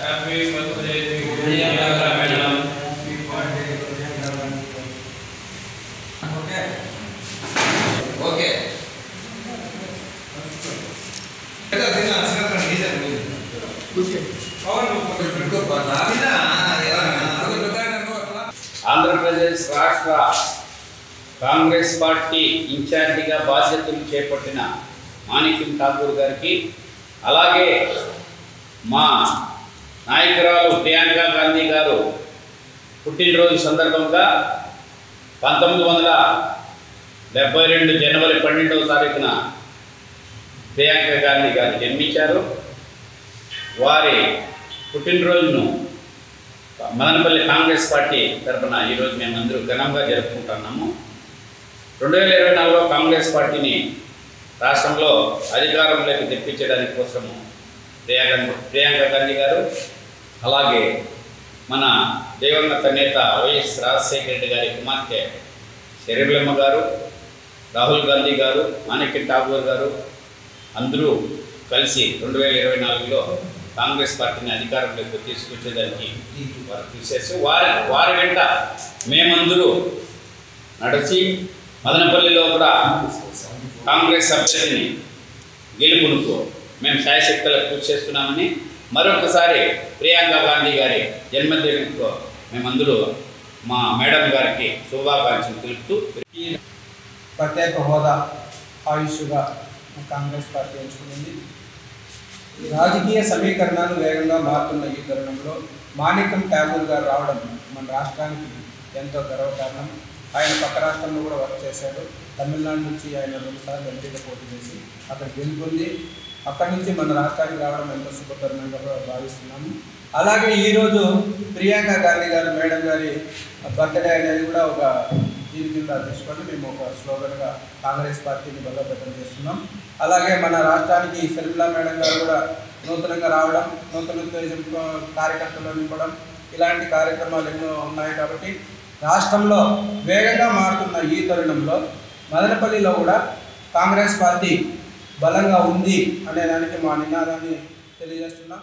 Happy birthday Priyanka madam. Okay Andhra Pradesh రాష్ట్ర Congress party ఇన్ఛార్జిగా బాధ్యతలు చేపట్టిన మాణిక్యం ఠాకూర్ గారికి, అలాగే మా నాయకురాలు ప్రియాంక గాంధీ గారు పుట్టినరోజు సందర్భంగా 1972 జనవరి 12వ తారీఖున ప్రియాంక గాంధీ గారు జన్మించారు. వారి పుట్టినరోజును మదనపల్లి కాంగ్రెస్ పార్టీ తరఫున ఈరోజు మేమందరూ ఘనంగా జరుపుకుంటున్నాము. 2024లో కాంగ్రెస్ పార్టీని రాష్ట్రంలో అధికారంలోకి తెప్పించడానికి కోసము ప్రియాంక గాంధీ గారు, అలాగే మన దివంగత నేత వైఎస్ రాజశేఖర రెడ్డి గారి కుమార్తె షర్మిలమ్మ గారు, రాహుల్ గాంధీ గారు, మాణిక్యం ఠాకూర్ గారు అందరూ కలిసి 2024లో కాంగ్రెస్ పార్టీని అధికారంలోకి తీసుకొచ్చేదానికి వారు కృషి చేసి వారి వెంట మేమందరూ నడిచి మదనపల్లిలో కూడా కాంగ్రెస్ అభ్యర్థిని గెలుపునుకో మేము శాయశక్తులకు కృషి చేస్తున్నామని మరొకసారి ప్రియాంక గాంధీ గారి జన్మదినంతో మేమందరూ మా మేడం గారికి శుభాకాంక్షలు తెలుపుతూ ప్రత్యేక హోదా ఆయుష్గా కాంగ్రెస్ పార్టీ ఎంచుకునింది. రాజకీయ సమీకరణాలు వేగంగా మారుతున్న ఈ తరుణంలో మాణిక్యం ఠాకూర్ గారు రావడం మన రాష్ట్రానికి ఎంతో గర్వకారణం. ఆయన పక్క రాష్ట్రంలో కూడా వర్క్ చేశాడు. తమిళనాడు నుంచి ఆయన 2 సార్లు ఎంపీగా పోటీ చేసి అక్కడ గెలుపొంది అక్కడి నుంచి మన రాష్ట్రానికి రావడం ఎంతో శుభతరుణంగా భావిస్తున్నాము. అలాగే ఈరోజు ప్రియాంక గాంధీ గారు మేడం గారి బర్త్డే అనేది కూడా ఒక దీని కింద తీసుకొని మేము ఒక స్లోగన్గా కాంగ్రెస్ పార్టీని బలోపేతం చేస్తున్నాం. అలాగే మన రాష్ట్రానికి షర్మిలా మేడం గారు కూడా నూతనంగా రావడం, నూతన ఉత్తేజం కార్యకర్తలు నింపడం, ఇలాంటి కార్యక్రమాలు ఎన్నో ఉన్నాయి. కాబట్టి రాష్ట్రంలో వేగంగా మారుతున్న ఈ తరుణంలో మదనపల్లిలో కూడా కాంగ్రెస్ పార్టీ బలంగా ఉంది అనే దానికి మా నినాదాన్ని తెలియజేస్తున్నాం.